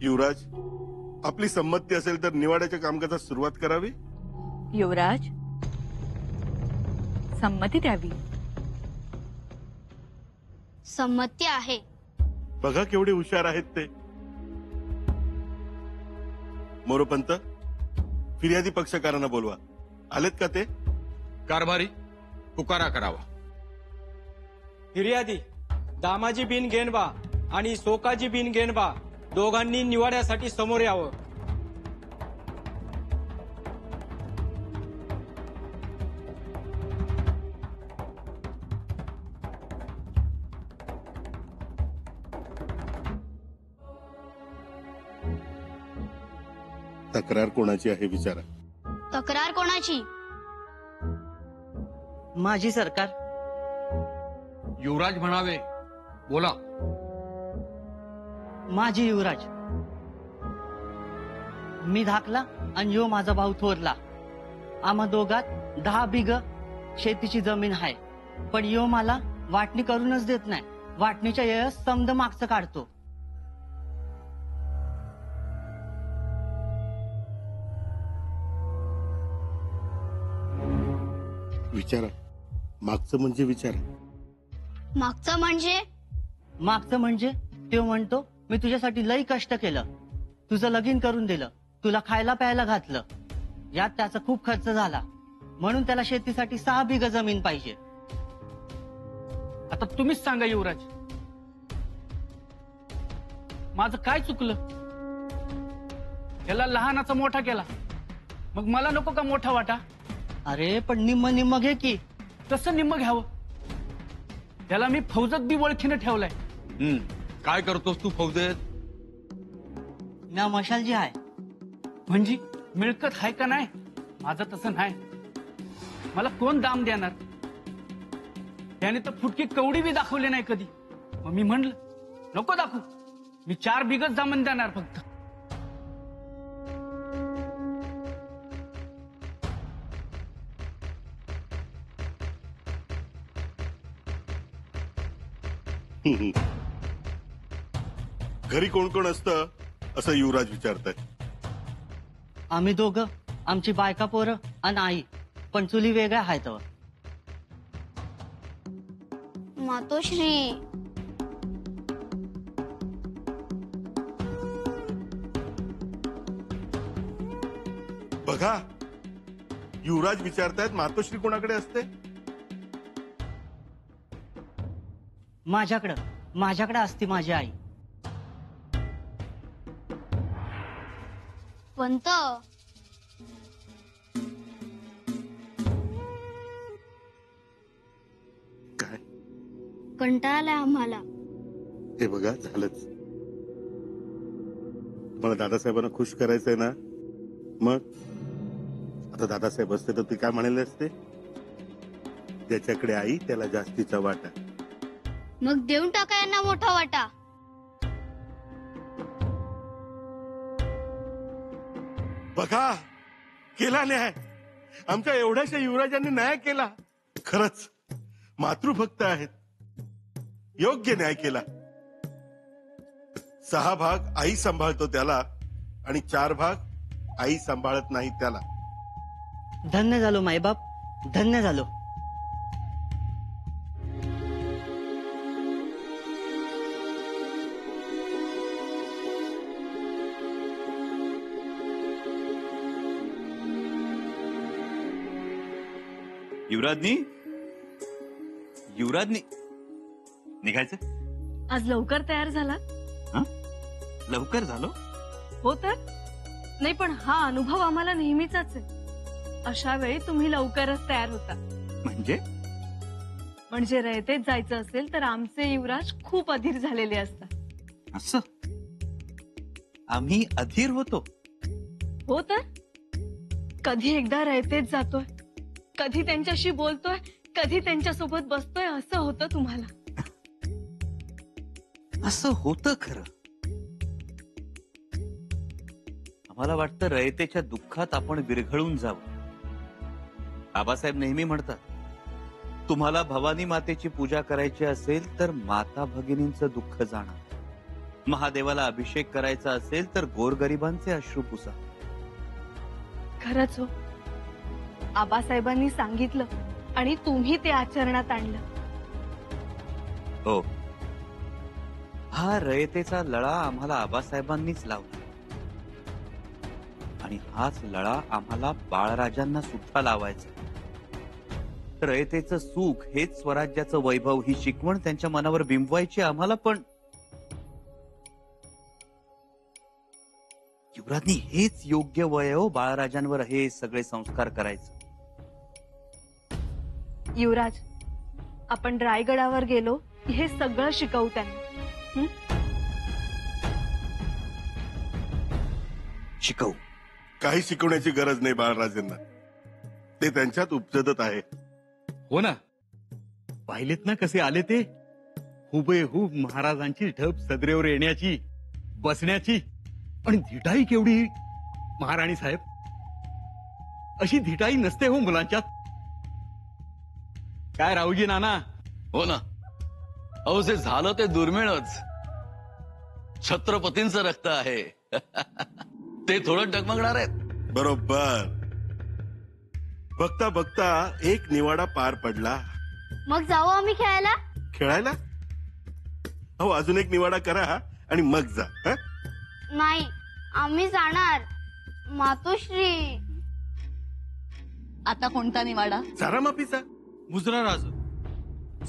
युवराज, आपली संमती असेल तर निवाड्याच्या कामकाजास सुरुवात करावी. युवराज, संमती द्यावी. संमती आहे. बघा केवढे हुशार आहेत ते. मोरोपंत, फिर्यादी पक्षकारांना बोलवा. आलेत का ते? कारभारी, पुकारा करावा. फिर्यादी दामाजी बिन गेनबा आणि सोकाजी बिन गेनबा दोघांनी निवाड्यासाठी समोर यावं. तक्रार कोणाची आहे विचारा. तक्रार कोणाची? माझी सरकार. युवराज म्हणावे, बोला. माझी युवराज. मी धाकला आणि यो माझा भाऊ थोरला. आम्हा दोघात 10 बिघ शेतीची जमीन आहे, पण यो मला वाटणी करूनच देत नाही. वाटणीच्या येळेस समद मागचं काढतो. विचारा. मागचं म्हणजे विचारा. मागचं म्हणजे? मागचं म्हणजे तो म्हणतो मी तुझ्यासाठी लई कष्ट केलं, तुझं लगीन करून दिलं, तुला खायला प्यायला घातलं, यात त्याचा खूप खर्च झाला, म्हणून त्याला शेतीसाठी 6 बिघ जमीन पाहिजे. आता तुम्हीच सांगा युवराज, माझं काय चुकलं? त्याला लहानाचा मोठा केला, मग मला नको का मोठा वाटा? अरे पण निम्म निम्म घे की. कसं निम्म घ्यावं? त्याला मी फौजत बी ओळखीनं ठेवलाय. काय करतोस तू फौजेत? ना मशालजी आहे. म्हणजे मिळकत आहे का नाही? माझं तसं नाही. मला कोण दाम देणार? त्याने तर फुटकी कवडी बी दाखवली नाही कधी. मग मी म्हणलं नको दाखवू, मी 4 बिघच जमीन देणार फक्त. घरी कोण कोण असतं असं युवराज विचारताय. आम्ही दोघं, आमची बायका पोरं आणि आई, पण चुली वेगळ्या आहेत. मातोश्री. बघा, युवराज विचारतायत मातोश्री कोणाकडे असते? माझ्याकडे असते माझी आई. पंत, काय कंटाळा आलाय आम्हाला. हे बघा, झालंच. मला दादासाहेबांना खुश करायचंय ना, मग आता दादासाहेब असते तर ते काय म्हणाले असते? ज्याच्याकडे आई त्याला जास्तीचा वाटा. मग देऊन टाका यांना मोठा वाटा. बघा, केला न्याय. आमच्या एवढ्याशा युवराजांनी न्याय केला. खरंच मातृभक्त आहेत. योग्य न्याय केला. 6 भाग आई सांभाळतो त्याला आणि 4 भाग आई सांभाळत नाही त्याला. धन्य झालो मायबाप, धन्य झालो. युवराजनी निघायचं? आज लवकर तयार झाला? लवकर झालो? हो तर. नाही पण हा अनुभव आम्हाला नेहमीचाच आहे. अशा वेळी तुम्ही लवकरच तयार होता. म्हणजे रयतेत जायचं असेल तर आमचे युवराज खूप अधीर झालेले असतात. असं? आम्ही अधीर होतो? हो तर. कधी एकदा रयतेत जातोय, कधी त्यांच्याशी बोलतोय, कधी त्यांच्यासोबत बसतोय, असं होतं तुम्हाला. असं होतं खरं. आम्हाला वाटतं रयतेच्या दुःखात आपण विरघळून जावं. बाबासाहेब नेहमी म्हणतात, तुम्हाला भवानी मातेची पूजा करायची असेल तर माता भगिनींचं दुःख जाणा. महादेवाला अभिषेक करायचा असेल तर गोरगरिबांचे अश्रू पुसा. खरंच हो, आबासाहेबांनी सांगितलं आणि तुम्ही ते आचरणात आणलं. हो, हा रयतेचा लळा आम्हाला आबासाहेबांनीच लावला आणि हाच लळा आम्हाला बाळराजांना सुद्धा लावायचा. रयतेचं सुख हेच स्वराज्याचं वैभव ही शिकवण त्यांच्या मनावर बिंबवायची आम्हाला. पण युवराजनी हेच योग्य वय हो बाळराजांवर हे सगळे संस्कार करायचं. युवराज, आपण रायगडावर गेलो हे सगळं शिकवू त्यांना. शिकवू. काही शिकवण्याची गरज नाही बाळराजेंना, ते त्यांच्यात उपजतच आहे. हो ना, पाहिलेत ना कसे आले ते, हुबेहूब महाराजांची ढब सदरेवर येण्याची, बसण्याची, आणि धिटाई केवढी. महाराणी साहेब, अशी धिटाई नसते हो मुलांच्यात. काय रावजी नाना? हो ना, अहो जे झालं ते दुर्मिळच. छत्रपतींचं रक्त आहे. ते थोडं डगमगणार आहेत. बरोबर. बघता बघता एक निवाडा पार पडला. मग जाऊ आम्ही खेळायला. खेळायला? हो, अजून एक निवाडा करा आणि मग जा. हं? नाही, आम्ही जाणार. मातोश्री. आता कोणता निवाडा? सारा माफीचा. मुजरा राज,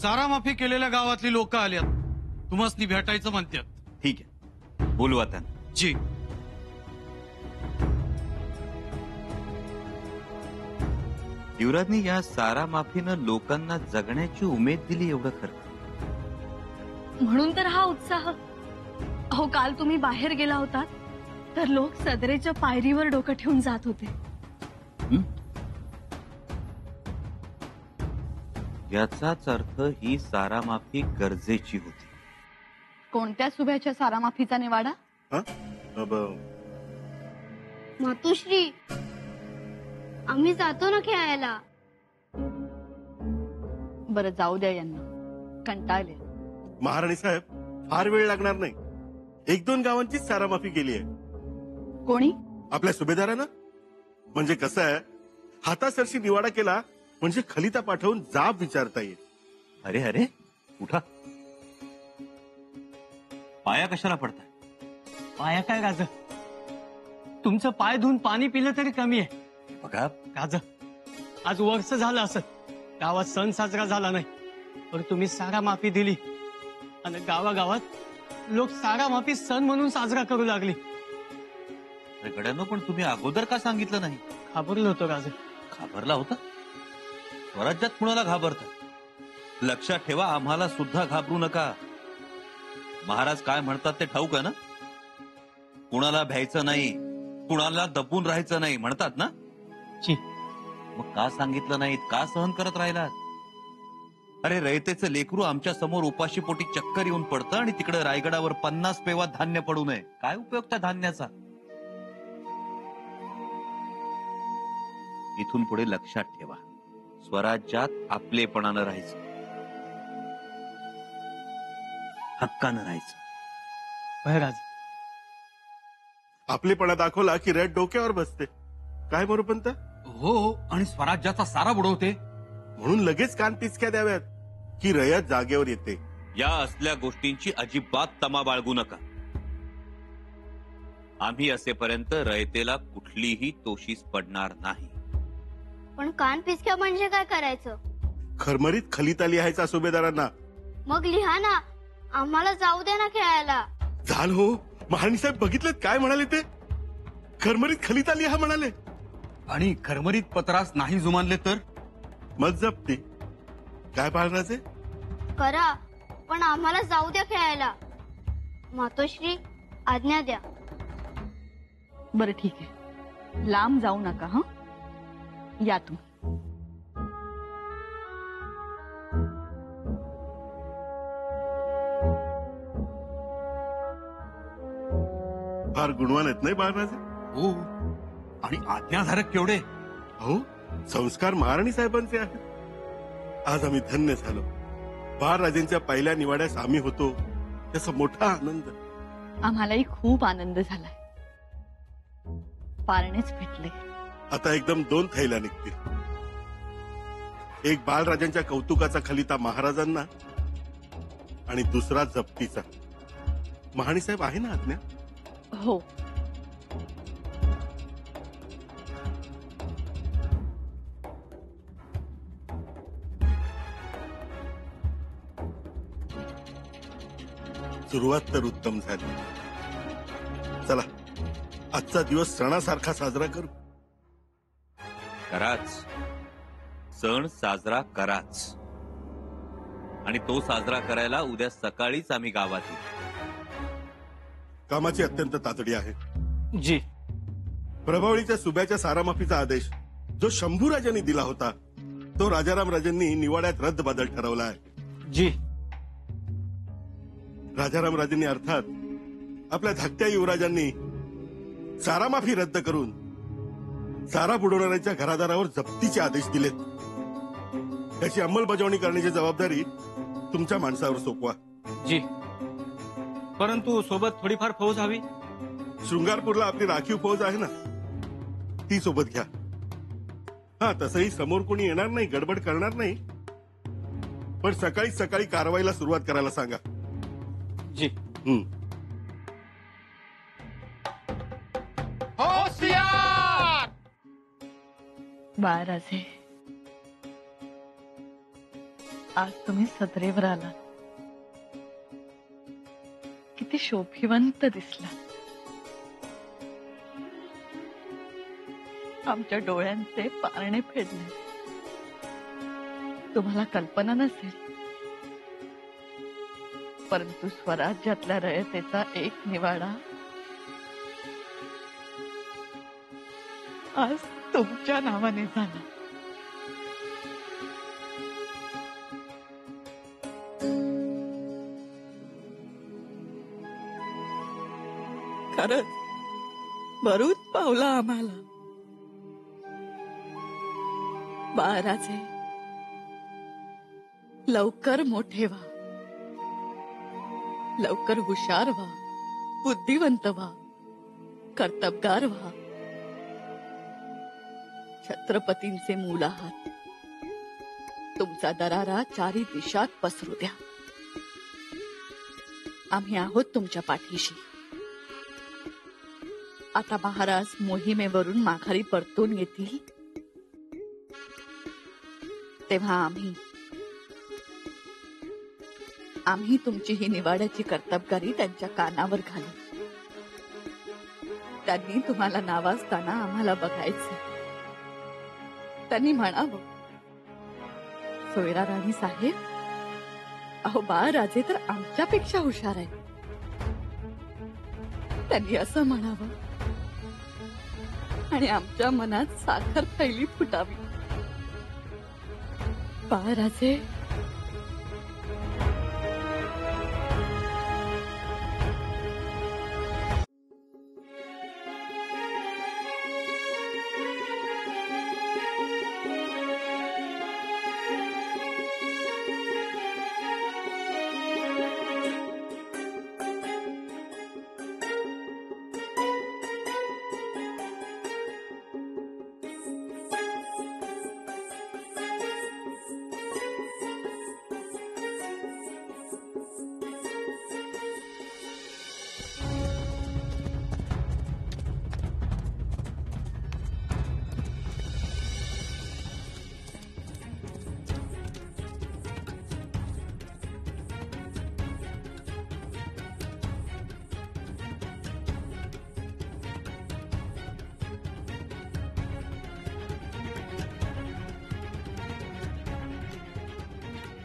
सारा माफी केलेल्या गावातली लोक आल्यात, तुम्हाला भेटायचं म्हणतात. ठीक आहे, बोलवा त्यांना. जी. युवराजनी या सारा माफीनं लोकांना जगण्याची उमेद दिली, एवढं खरं. म्हणून तर हा उत्साह. अहो, काल तुम्ही बाहेर गेला होता तर लोक सदरेच्या पायरीवर डोकं ठेवून जात होते. याचाच अर्थ ही सारा माफी गरजेची होती. कोणत्या सुभ्याच्या सारा माफीचा निवाडा? हं? मातोश्री, आम्ही जातो ना खेळायला. बरं, जाऊ द्या यांना, कंटाळले. महाराणी साहेब, फार वेळ लागणार नाही. 1-2 गावांचीच सारा माफी केली आहे. कोणी? आपल्या सुभेदारानं. म्हणजे कसं आहे, हातासरशी निवाडा केला म्हणजे खलिता पाठवून जाब विचारता येईल. अरे अरे, उठा. पाया कशाला पडताय? पाया काय राज, तुमचं पाय धुवून पाणी पिलं तरी कमी आहे. बघा, राज, आज वर्ष झालं असं गावात सण साजरा झाला नाही, पण तुम्ही सारा माफी दिली आणि गावागावात लोक सारा माफी सण म्हणून साजरा करू लागली. गड्यानो, पण तुम्ही अगोदर का सांगितलं नाही? घाबरलो होतो राज. घाबरला होता? स्वराज्यात कुणाला घाबरता? लक्षात ठेवा, आम्हाला सुद्धा घाबरू नका. महाराज काय म्हणतात ते ठाऊक आहे ना? कुणाला भ्यायचं नाही, कुणाला दबून राहायचं नाही म्हणतात ना? जी. मग का सांगितलं नाहीत? का सहन करत राहिलात? अरे, रयतेचं लेकरू आमच्या समोर उपाशी पोटी चक्कर येऊन पडतं आणि तिकडे रायगडावर 50 पेवा धान्य पडू नये. काय उपयोग त्या धान्याचा? इथून पुढे लक्षात ठेवा, स्वराज्यात आपलेपणानं राहायचं, हक्कानं राहायचं. राज, आपलेपणा दाखवला की रयत डोक्यावर बसते. काय मोरोपंत? हो, आणि स्वराज्याचा सारा बुडवते. म्हणून लगेच कान पिचक्या द्याव्यात की रयत जागेवर येते. या असल्या गोष्टींची अजिबात तमा बाळगू नका. आम्ही असेपर्यंत रयतेला कुठलीही तोशीस पडणार नाही. पण कान पिचक्या म्हणजे काय करायचं? खरमरीत खलिता लिहायचा सुभेदारांना. मग लिहा ना, आम्हाला जाऊ दे ना खेळायला. झाल हो, महाराणी साहेब बघितलेत काय म्हणाले ते? खरमरीत खलिता लिहा म्हणाले. आणि खरमरीत पत्रास नाही जुमानले तर मग जप्ती. काय बाळराजे? करा, पण आम्हाला जाऊ द्या खेळायला. मातोश्री, आज्ञा द्या. बरं, ठीक आहे, लांब जाऊ नका. हं, या तुम्ही. फार गुणवान आहेत नाही बाळराजे? हो, आणि आज्ञाधारक केवढे. हो, संस्कार महाराणी साहेबांचे आहेत. आज आम्ही धन्य झालो. बाळराजेंच्या पहिल्या निवाड्यास आम्ही होतो, त्याचा मोठा आनंद. आम्हालाही खूप आनंद झालाय. पारणेच भेटले. आता एकदम 2 थैल्या निघतील. एक बाळराजांच्या कौतुकाचा खलिता महाराजांना आणि दुसरा जप्तीचा. महाणी साहेब आहे ना आज्ञा? हो. सुरुवात तर उत्तम झाली. चला आजचा दिवस सणासारखा साजरा करू. कराच सण साजरा कराच. आणि तो साजरा करायला उद्या सकाळीच आम्ही गावात येऊ. कामाची अत्यंत तातडी आहे. जी. प्रभावळीच्या सुब्याच्या सारामाफीचा आदेश जो शंभूराजांनी दिला होता तो राजाराम राजांनी निवाड्यात रद्द बदल ठरवला आहे. जी. राजाराम राजांनी अर्थात आपल्या धाकट्या युवराजांनी सारामाफी रद्द करून सारा बुडवणाऱ्यांच्या घरादारावर जप्तीचे आदेश दिलेत. त्याची अंमलबजावणी करण्याची जबाबदारी तुमच्या माणसावर सोपवा. जी. परंतु सोबत थोडीफार फौज हवी. शृंगारपूरला आपली राखीव फौज आहे ना, ती सोबत घ्या. हा, तसंही समोर कोणी येणार नाही, गडबड करणार नाही. पण सकाळी सकाळी कारवाईला सुरुवात करायला सांगा. जी. बाळराजे, आज तुम्ही सदरेवर आला. किती शोभिवंत दिसला. आमच्या डोळ्यांचे पारणे फेडले. तुम्हाला कल्पना नसेल, परंतु स्वराज्यातल्या रयतेचा एक निवाडा आज तुमच्या नावाने झाला. खरंच बरूच पावला आम्हाला. बाळराजे, लवकर मोठे व्हा, लवकर हुशार व्हा, बुद्धिवंत व्हा, कर्तबगार व्हा. छत्रपतींचे मूल आहात. तुमचा दरारा चारी दिशात पसरू द्या. आम्ही आहोत तुमच्या पाठीशी. आता महाराज मोहिमेवरून माघारी परतून येतील तेव्हा आम्ही तुमची ही निवाड्याची कर्तबगारी त्यांच्या कानावर घालू. त्यांनी तुम्हाला नावाजताना आम्हाला बघायचं. त्यांनी म्हणावं, सोयरा राणी साहेब, अहो बाळराजे तर आमच्यापेक्षा हुशार आहे. त्यांनी असं म्हणावं आणि आमच्या मनात साखर थैली फुटावी. बाळराजे,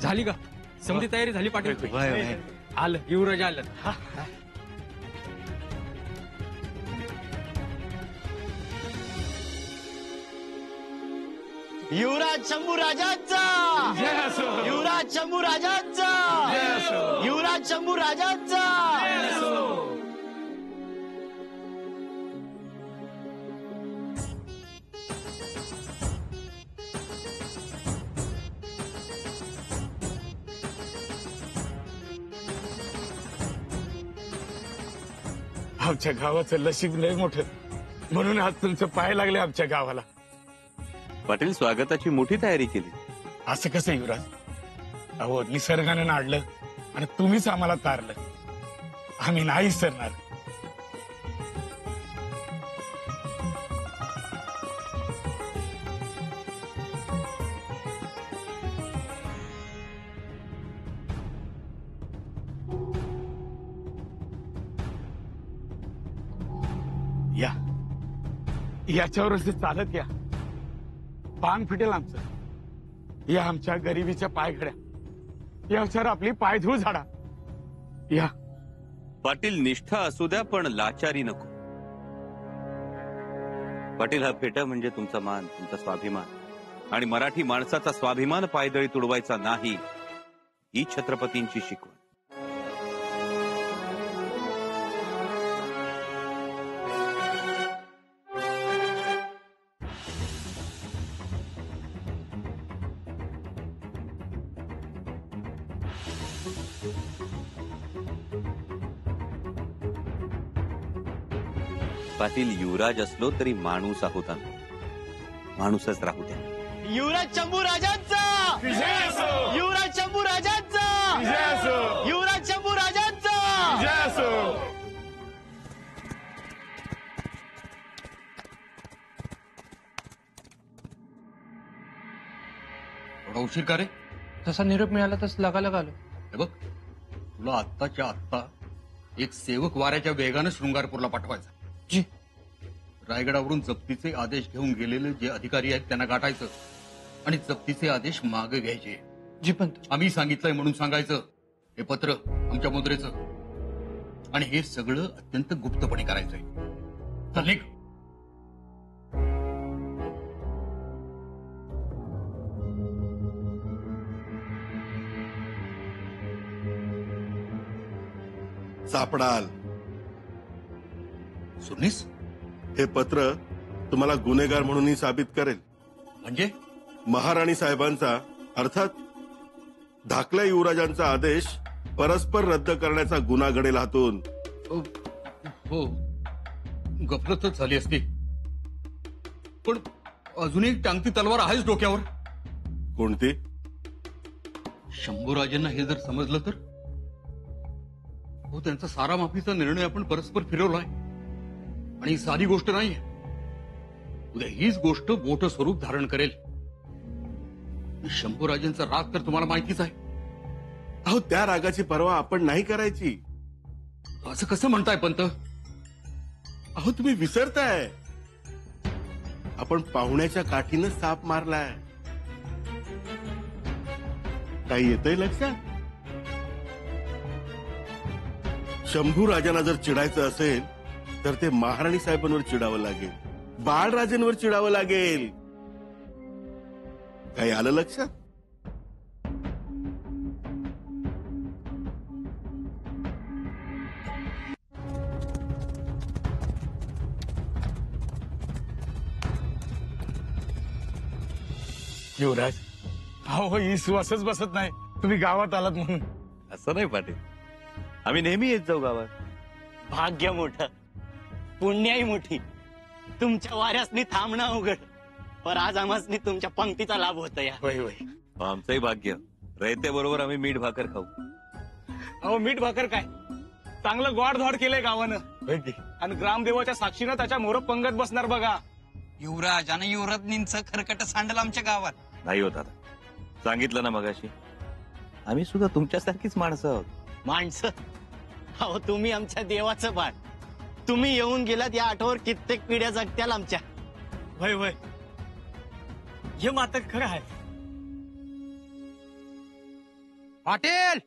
झाली का समधी तयारी झाली? पाटील आलं, युवराज आलं. युवराज शंभू राजाचा, युवराज शंभू राजाचा, युवराज शंभू राजाचा. आमच्या गावाचं नशीब लय मोठं, म्हणून आज तुमचं पाय लागले आमच्या गावाला. पाटील स्वागताची मोठी तयारी केली. असं कसं युवराज? अहो, निसर्गानं नाडलं आणि तुम्हीच आम्हाला तारलं. आम्ही नाही सरणार. या याच्यावरच ते चालत या. पान फिटेल आमचं. या आमच्या गरिबीच्या पायघड्या, याच्यावर आपली पायधूळ झाडा. या पाटील, निष्ठा असू द्या पण लाचारी नको. पाटील, हा फेटा म्हणजे तुमचा मान, तुमचा स्वाभिमान आणि मराठी माणसाचा स्वाभिमान पायदळी तुडवायचा नाही, ही छत्रपतींची शिकवण. पाटील, युवराज असलो तरी माणूस आहोत आम्ही. माणूसच राहू द्या. युवराज शंभू राजांचा, युवराज शंभू राजांचा, युवराज शंभू राजांचा. थोडा उशीर का रे? तसा निरोप मिळाला तस लागायला आलो. हे बघ, तुला आत्ताच्या आत्ता एक सेवक वाऱ्याच्या वेगानं शृंगारपूरला पाठवायचा. जी. रायगडावरून जप्तीचे आदेश घेऊन गेलेले जे अधिकारी आहेत त्यांना गाठायचं आणि जप्तीचे आदेश मागे घ्यायचे. जी पंत. आम्ही सांगितलंय म्हणून सांगायचं. हे पत्र आमच्या मुद्रेचं, आणि हे सगळं अत्यंत गुप्तपणे करायचंय. चल निघ. सापडाल. सुनीस, हे पत्र तुम्हाला गुन्हेगार म्हणूनही साबित करेल. म्हणजे महाराणी साहेबांचा, अर्थात धाकल्या युवराजांचा आदेश परस्पर रद्द करण्याचा गुन्हा घडेल हातून. हो, गफलतच झाली असती, पण अजूनही टांगती तलवार आहेच डोक्यावर. कोणती? शंभूराजेंना हे जर समजलं तर? हो, त्यांचा सारा माफीचा निर्णय आपण परस्पर फिरवलाय आणि ही साधी गोष्ट नाहीये. उद्या हीच गोष्ट मोठं स्वरूप धारण करेल. शंभूराजेंचा राग तर तुम्हाला माहितीच आहे. अहो, त्या रागाची पर्वा आपण नाही करायची. असं कसं म्हणताय पंत? अहो, तुम्ही विसरताय, आपण पाहुण्याच्या काठीनं साप मारलाय. काही येतंय लक्षात? शंभू राजांना जर चिडायचं असेल तर ते महाराणी साहेबांवर चिडावं लागेल, बाळराजेंवर चिडावं लागेल. काही आलं लक्षात? युवराज, अहो, ही सुवासच बसत नाही तुम्ही गावात आलात म्हणून. असं नाही पाटील, आम्ही नेहमी येत जाऊ गावात. भाग्य मोठं, पुण्याही मोठी. तुमच्या वाऱ्यासनी थांबणं अवघड, पर आज आम्हासनी तुमच्या पंक्तीचा लाभ होत या. होय होय. आमचंही भाग्य, रयते बरोबर आम्ही मीठ भाकर खाऊ. अहो, मीठ भाकर काय, चांगलं गोडधोड केलंय गावानं, होय की. आणि ग्रामदेवाच्या साक्षीनं त्याच्या मोर पंगत बसणार बघा. युवराज आणि युवराजनींचं खरकट सांडलं आमच्या गावात. नाही होत आता, सांगितलं ना मगाशी, आम्ही सुद्धा तुमच्यासारखीच माणसं आहोत. माणसं? अहो, तुम्ही आमच्या देवाचं बाळ. तुम्ही येऊन गेलात या आठववर कित्येक पिढ्या जगत्याल आमच्या. वय वय, हे मात्र खरं आहे. पाटील,